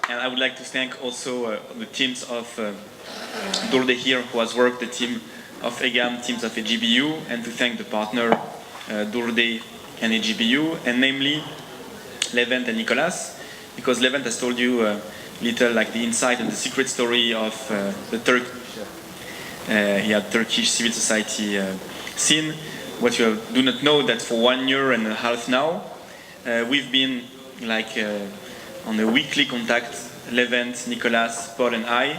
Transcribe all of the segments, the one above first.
And I would like to thank also the teams of Dorde here, who has worked, the team of EGAM, teams of EGBU, and to thank the partner Dorde and EGBU, and namely Levent and Nicolas, because Levent has told you little like the insight and the secret story of the Turkish civil society scene. What you do not know that for 1 year and a half now, we've been like on a weekly contact, Levent, Nicolas, Paul and I,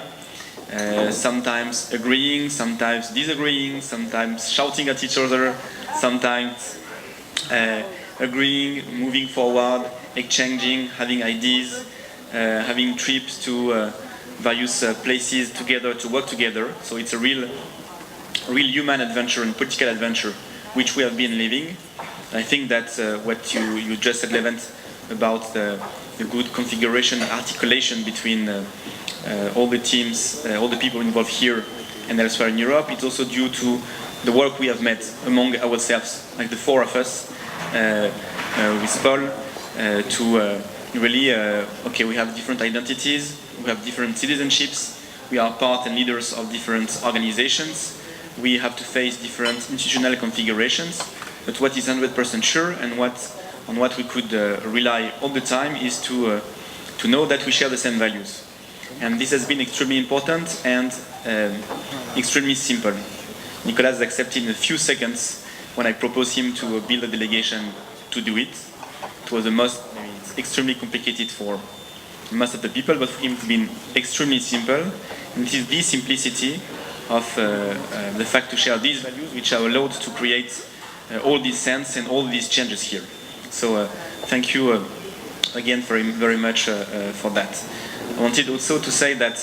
sometimes agreeing, sometimes disagreeing, sometimes shouting at each other, sometimes agreeing, moving forward, exchanging, having ideas, having trips to various places together to work together. So it's a real human adventure and political adventure which we have been living. I think that what you just said, Levent, about the good configuration, articulation between all the teams, all the people involved here and elsewhere in Europe, it's also due to the work we have made among ourselves, like the four of us with Paul, to really, okay, we have different identities, we have different citizenships, we are part and leaders of different organizations, we have to face different institutional configurations, but what is 100% sure and on what we could rely all the time is to know that we share the same values. And this has been extremely important and extremely simple. Nicolas accepted in a few seconds when I proposed him to build a delegation to do it. It was it's extremely complicated for most of the people, but for him it's been extremely simple. And it is this simplicity of the fact to share these values which are allowed to create all this sense and all these changes here. So thank you again very much for that. I wanted also to say that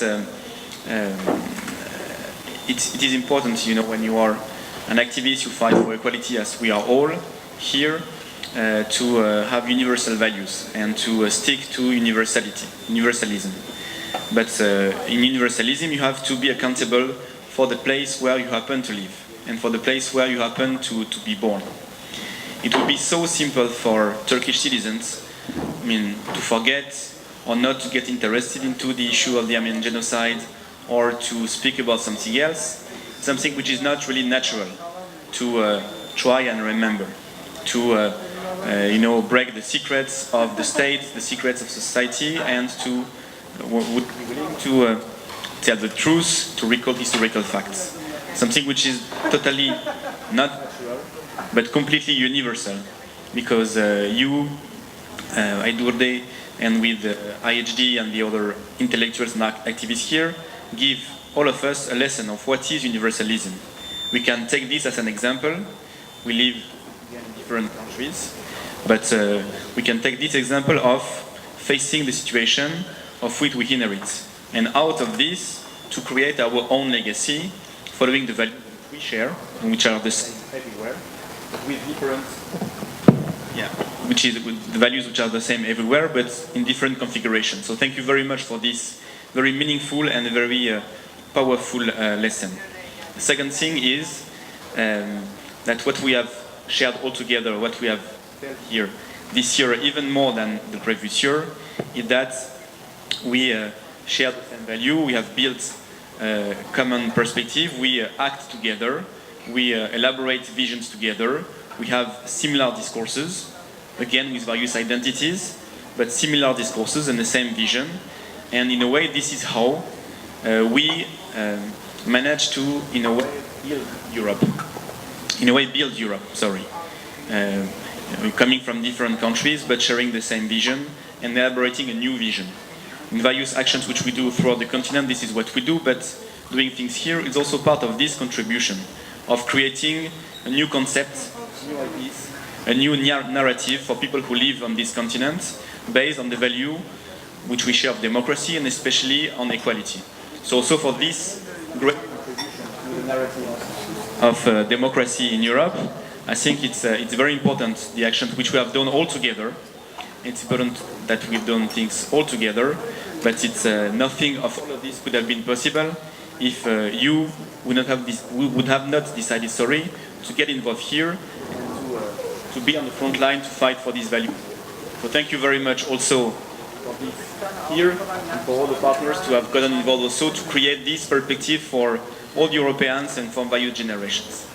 it is important, you know, when you are an activist, you fight for equality as we are all here, to have universal values and to stick to universalism. But in universalism you have to be accountable for the place where you happen to live and for the place where you happen to be born. It would be so simple for Turkish citizens, I mean, to forget or not to get interested into the issue of the Armenian genocide or to speak about something else, something which is not really natural to try and remember, to you know, break the secrets of the state, the secrets of society, and to would be willing to tell the truth, to recall historical facts. Something which is totally not natural, but completely universal, because you, Durde, and with IHD and the other intellectuals and activists here, give all of us a lesson of what is universalism. We can take this as an example. We live in different countries, but we can take this example of facing the situation of which we inherit, and out of this to create our own legacy, following the values that we share, and which are the same everywhere, but with different, which is the values which are the same everywhere, but in different configurations. So thank you very much for this very meaningful and very powerful lesson. The second thing is that what we have shared all together, what we have felt here this year, even more than the previous year, is that we share the same value, we have built a common perspective, we act together, we elaborate visions together, we have similar discourses, again with various identities, but similar discourses and the same vision. And in a way, this is how we manage to, in a way, build Europe. We're coming from different countries, but sharing the same vision and elaborating a new vision. In various actions which we do throughout the continent, this is what we do, but doing things here is also part of this contribution of creating a new concept, new ideas, a new narrative for people who live on this continent based on the value which we share of democracy and especially on equality. So also for this great contribution to the narrative of democracy in Europe, I think it's very important, the actions which we have done all together. It's important that we've done things all together, but it's nothing of all of this could have been possible if you would have not decided, to get involved here and to be on the front line to fight for this value. So thank you very much also for this here, and for all the partners to have gotten involved also to create this perspective for all Europeans and for various generations.